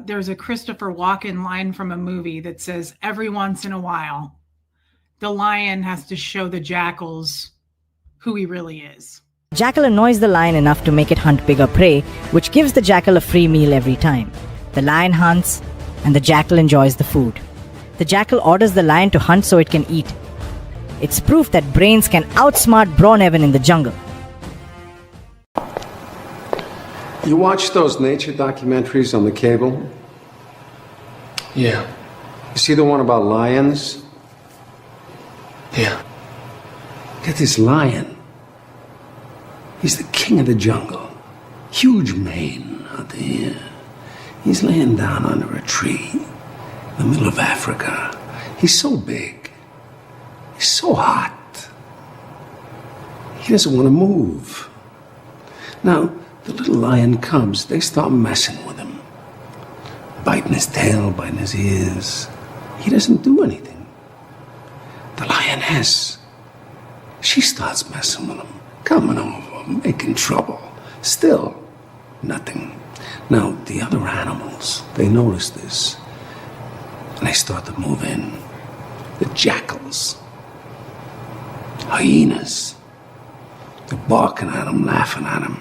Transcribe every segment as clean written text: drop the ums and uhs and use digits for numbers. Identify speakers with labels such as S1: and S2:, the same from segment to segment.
S1: there's a Christopher Walken line from a movie that says, every once in a while, the lion has to show the jackals who he really is.
S2: Jackal annoys the lion enough to make it hunt bigger prey, which gives the jackal a free meal every time. The lion hunts, and the jackal enjoys the food. The jackal orders the lion to hunt so it can eat. It's proof that brains can outsmart Brawn Evan in the jungle.
S3: You watch those nature documentaries on the cable?
S4: Yeah.
S3: You see the one about lions?
S4: Yeah.
S3: Get this lion. He's the king of the jungle. Huge mane out there. He's laying down under a tree in the middle of Africa. He's so big. He's so hot. He doesn't want to move. Now, the little lion cubs, they start messing with him. Biting his tail, biting his ears. He doesn't do anything. The lioness, she starts messing with him, coming over, making trouble. Still, nothing. Now, the other animals, they notice this, and they start to move in. The jackals, hyenas, they're barking at him, laughing at him.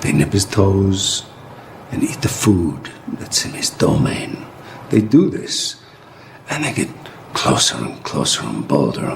S3: They nip his toes and eat the food that's in his domain. They do this, and they get closer and closer and bolder,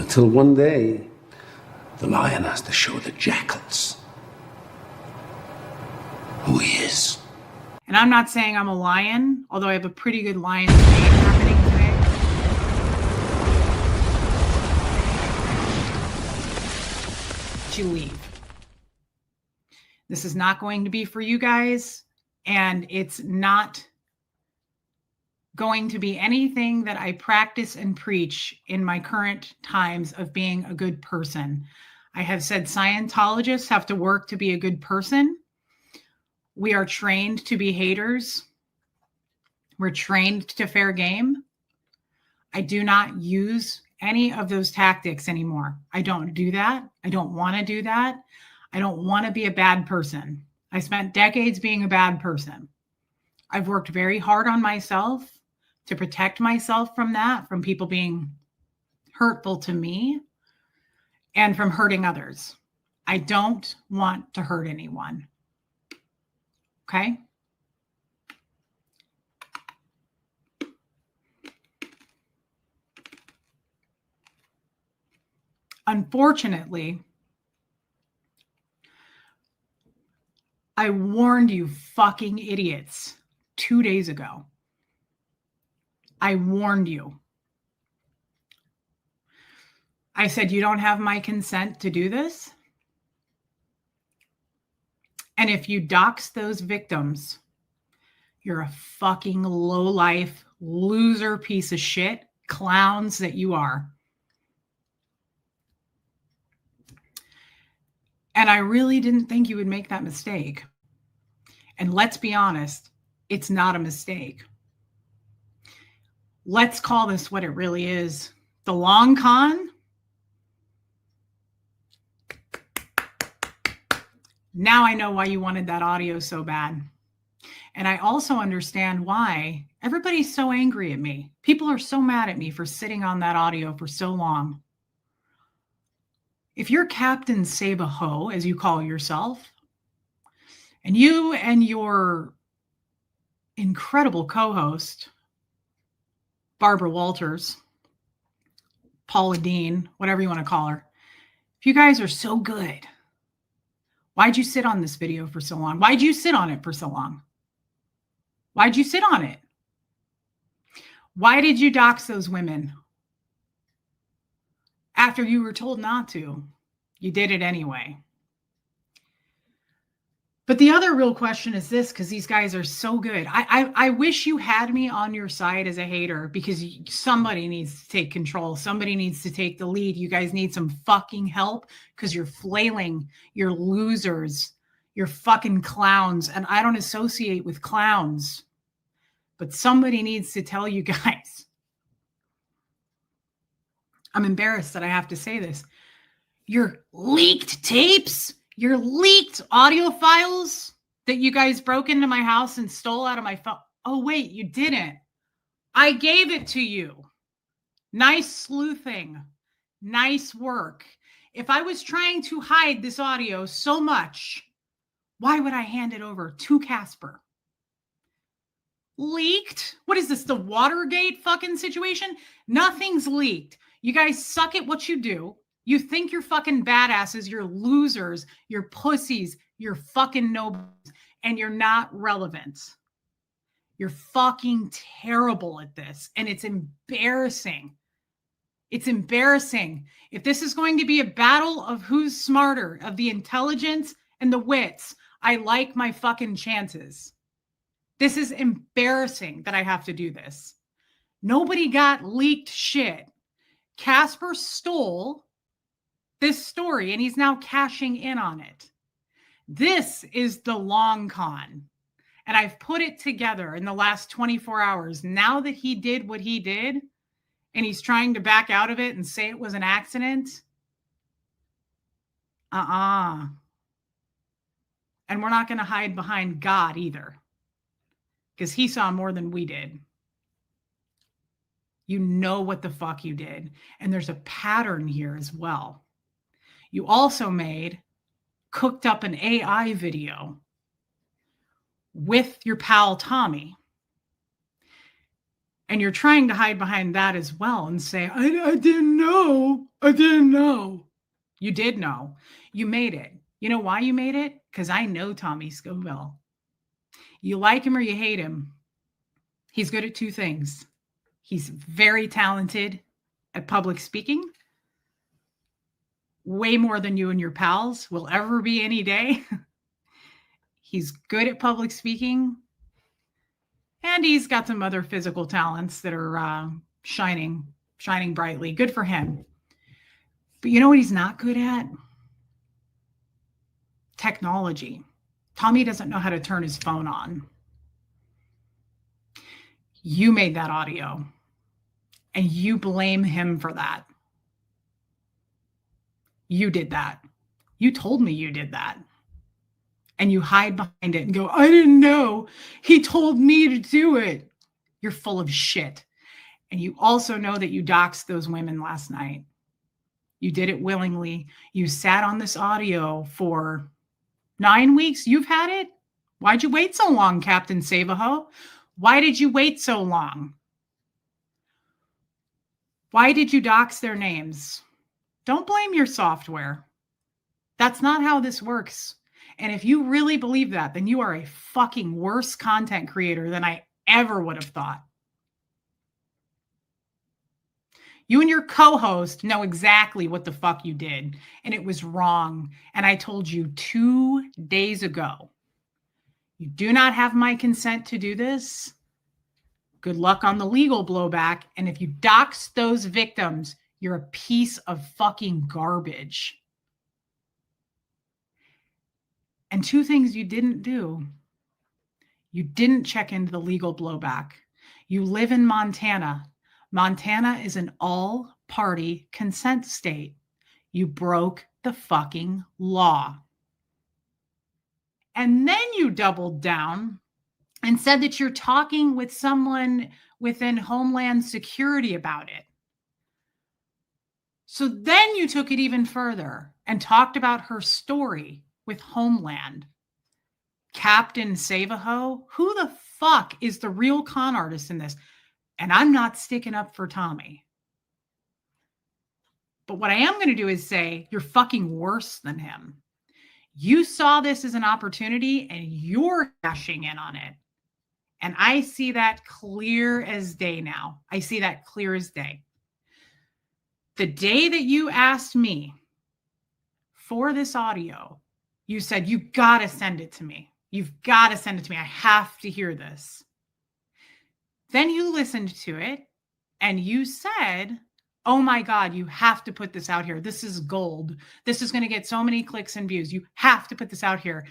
S3: till one day, the lion has to show the jackals who he is.
S1: And I'm not saying I'm a lion, although I have a pretty good lion's mane happening today. To leave. This is not going to be for you guys, and it's not going to be anything that I practice and preach in my current times of being a good person. I have said Scientologists have to work to be a good person. We are trained to be haters. We're trained to fair game. I do not use any of those tactics anymore. I don't do that. I don't want to do that. I don't want to be a bad person. I spent decades being a bad person. I've worked very hard on myself to protect myself from that, from people being hurtful to me and from hurting others. I don't want to hurt anyone. Okay? Unfortunately, I warned you fucking idiots 2 days ago. I warned you. I said, you don't have my consent to do this. And if you dox those victims, you're a fucking low-life, loser piece of shit, clowns that you are. And I really didn't think you would make that mistake. And let's be honest, it's not a mistake. Let's call this what it really is. The long con. Now I know why you wanted that audio so bad. And I also understand why everybody's so angry at me. People are so mad at me for sitting on that audio for so long. If you're Captain Save-A-Ho, as you call yourself, and you and your incredible co-host, Barbara Walters, Paula Dean, whatever you want to call her, if you guys are so good, why'd you sit on this video for so long? Why'd you sit on it for so long? Why'd you sit on it? Why did you dox those women? After you were told not to, you did it anyway. But the other real question is this, because these guys are so good. I wish you had me on your side as a hater, because somebody needs to take control. Somebody needs to take the lead. You guys need some fucking help because you're flailing. You're losers. You're fucking clowns. And I don't associate with clowns. But somebody needs to tell you guys. I'm embarrassed that I have to say this. Your leaked tapes, your leaked audio files that you guys broke into my house and stole out of my phone. Oh, wait, you didn't. I gave it to you. Nice sleuthing. Nice work. If I was trying to hide this audio so much, why would I hand it over to Casper? Leaked? What is this, the Watergate fucking situation? Nothing's leaked. You guys suck at what you do. You think you're fucking badasses. You're losers. You're pussies. You're fucking nobles. And you're not relevant. You're fucking terrible at this. And it's embarrassing. It's embarrassing. If this is going to be a battle of who's smarter, of the intelligence and the wits, I like my fucking chances. This is embarrassing that I have to do this. Nobody got leaked shit. Casper stole this story and he's now cashing in on it. This is the long con. And I've put it together in the last 24 hours. Now that he did what he did and he's trying to back out of it and say it was an accident. And we're not going to hide behind God either, because he saw more than we did. You know what the fuck you did. And there's a pattern here as well. You also cooked up an AI video with your pal Tommy. And you're trying to hide behind that as well and say, I didn't know. I didn't know. You did know. You made it. You know why you made it? Because I know Tommy Scoville. You like him or you hate him. He's good at two things. He's very talented at public speaking. Way more than you and your pals will ever be any day. He's good at public speaking. And he's got some other physical talents that are shining brightly. Good for him. But you know what he's not good at? Technology. Tommy doesn't know how to turn his phone on. You made that audio. And you blame him for that. You did that. You told me you did that. And you hide behind it and go, I didn't know. He told me to do it. You're full of shit. And you also know that you doxed those women last night. You did it willingly. You sat on this audio for 9 weeks. You've had it. Why'd you wait so long, Captain Savaho? Why did you wait so long? Why did you dox their names? Don't blame your software. That's not how this works. And if you really believe that, then you are a fucking worse content creator than I ever would have thought. You and your co-host know exactly what the fuck you did, and it was wrong. And I told you 2 days ago, you do not have my consent to do this. Good luck on the legal blowback. And if you dox those victims, you're a piece of fucking garbage. And 2 things you didn't do. You didn't check into the legal blowback. You live in Montana. Montana is an all-party consent state. You broke the fucking law. And then you doubled down and said that you're talking with someone within Homeland Security about it. So then you took it even further and talked about her story with Homeland. Captain Savaho, who the fuck is the real con artist in this? And I'm not sticking up for Tommy. But what I am going to do is say, you're fucking worse than him. You saw this as an opportunity and you're cashing in on it. And I see that clear as day now. I see that clear as day. The day that you asked me for this audio, you said, you got to send it to me. You've got to send it to me. I have to hear this. Then you listened to it and you said, oh my God, you have to put this out here. This is gold. This is going to get so many clicks and views. You have to put this out here.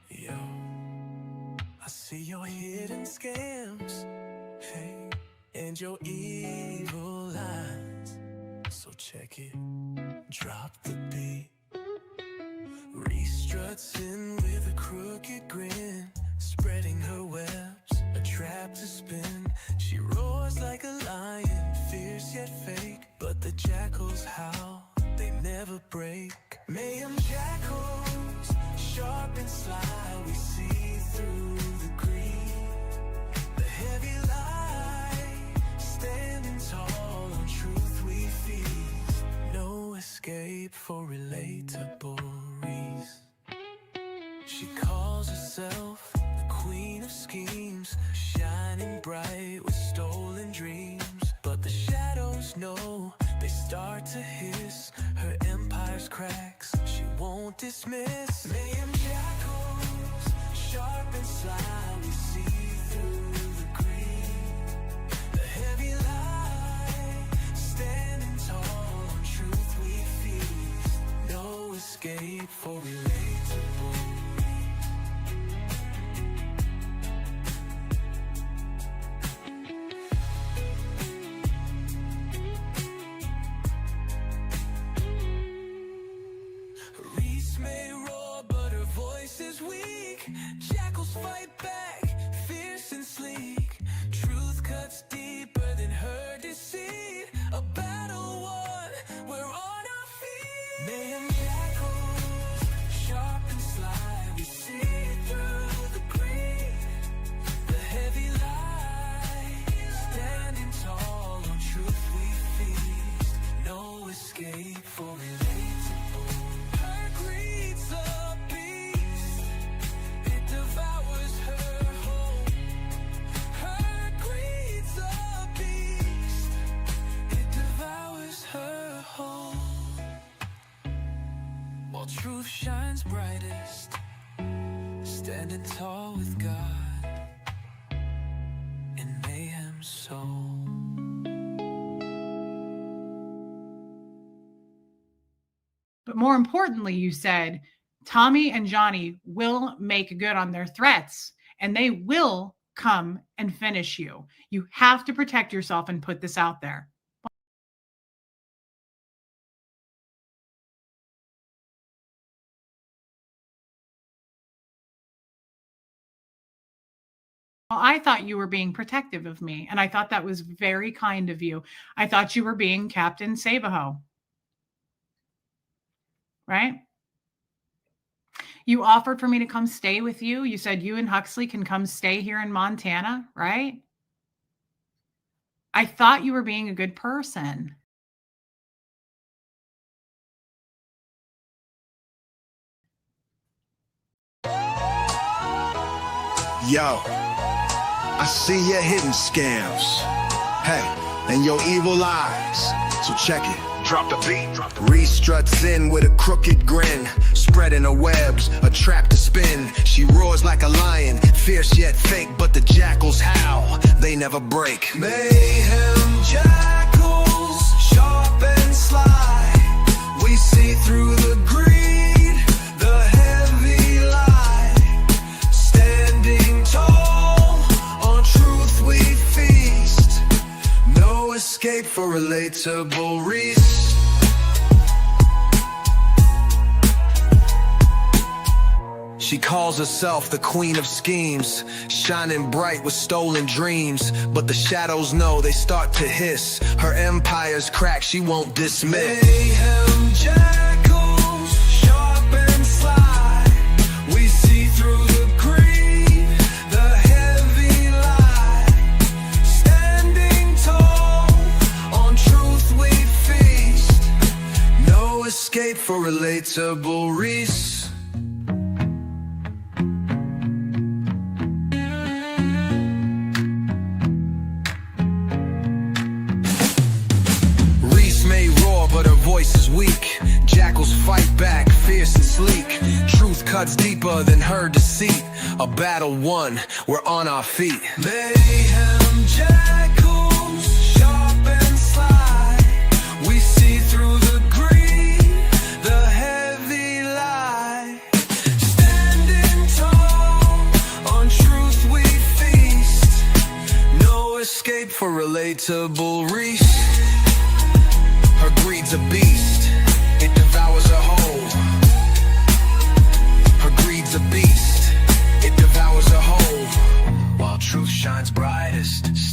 S5: Yo, I see your hidden scams, hey, and your evil eyes. So check it, drop the beat. Reese struts in with a crooked grin, spreading her webs, a trap to spin. She roars like a lion, fierce yet fake, but the jackals howl, they never break. Mayhem jackals, sharp and sly, we see through the greed. The heavy lie, standing tall on truth we feast. No escape for relatable Reese. She calls herself the queen of schemes, shining bright with stolen dreams. But the shadows know, they start to hiss, her empire's cracks she won't dismiss. Mayhem jackals, sharp and sly, we see through the greed. The heavy lie, standing tall on truth we feast. No escape for relatable. Reese may roar, but her voice is weak. Jackals fight back, fierce and sleek. Truth cuts deeper than her deceit. A battle won, we're on our feet. Mayhem jackals, sharp and sly, we see through the greed. The heavy lie, standing tall on truth we feast. No escape for relatable. Her greed's a beast, it devours her whole. Her greed's a beast, it devours her whole. While truth shines brightest, standing tall with God in mayhem's soul.
S1: But more importantly, you said Tommy and Johnny will make good on their threats and they will come and finish you. You have to protect yourself and put this out there. Well, I thought you were being protective of me, and I thought that was very kind of you. I thought you were being Captain Save-A-Ho. Right? You offered for me to come stay with you. You said you and Huxley can come stay here in Montana, right? I thought you were being a good person.
S6: Yo, I see your hidden scams. Hey, and your evil eyes. So check it. Drop the beat. Reese struts in with a crooked grin, spreading her webs, a trap to spin. She roars like a lion, fierce yet fake, but the jackals howl, they never break.
S5: Mayhem jackals, sharp and sly, we see through the greed, the heavy lie, standing tall on truth we feast. No escape for relatable Reese. She calls herself the queen of schemes, shining bright with stolen dreams. But the shadows know, they start to hiss, her empire's crack she won't dismiss. Mayhem jackals, sharp and sly, we see through the greed, the heavy lie, standing tall on truth we feast. No escape for relatable Reese. Voice is weak, jackals fight back, fierce and sleek. Truth cuts deeper than her deceit. A battle won, we're on our feet. Mayhem jackals, sharp and sly, we see through the greed, the heavy lie. wait for Relatable Reese. Her greed's a beast, it devours a whole. Her greed's a beast, it devours a whole. While truth shines brightest,